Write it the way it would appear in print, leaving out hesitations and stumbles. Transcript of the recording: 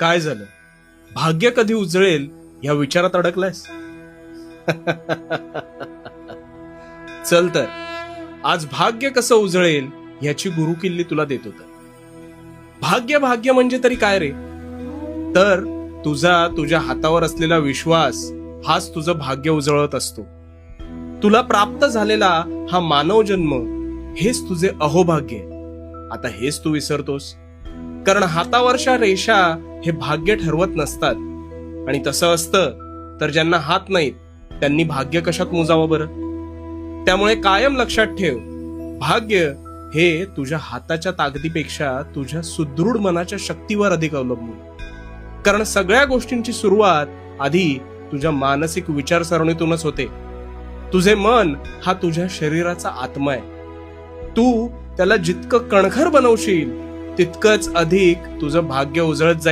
काय झालं? भाग्य कधी उजळेल या विचारात अडकलायस? चल तर आज भाग्य कसं उजळेल याची गुरुकिल्ली तुला देतो. तर भाग्य भाग्य म्हणजे तरी काय रे? तर तुझ्या हातावर असलेला विश्वास हाच तुझं भाग्य उजळत असतो. तुला प्राप्त झालेला हा मानव जन्म हेच तुझे अहोभाग्य आहे. आता हेच तू विसरतोस, कारण हातावरच्या रेषा हे भाग्य ठरवत नसतात. आणि तसं असतं तर ज्यांना हात नाहीत त्यांनी भाग्य कशात मोजावं बरं? त्यामुळे कायम लक्षात ठेव, भाग्य हे तुझ्या हाताच्या ताकदीपेक्षा तुझ्या सुदृढ मनाच्या शक्तीवर अधिक अवलंबून. कारण सगळ्या गोष्टींची सुरुवात आधी तुझ्या मानसिक विचारसरणीतूनच होते. तुझे मन हा तुझ्या शरीराचा आत्मा आहे. तू त्याला जितकं कणखर बनवशील तितकंच अधिक तुझं भाग्य उजळत जाईल.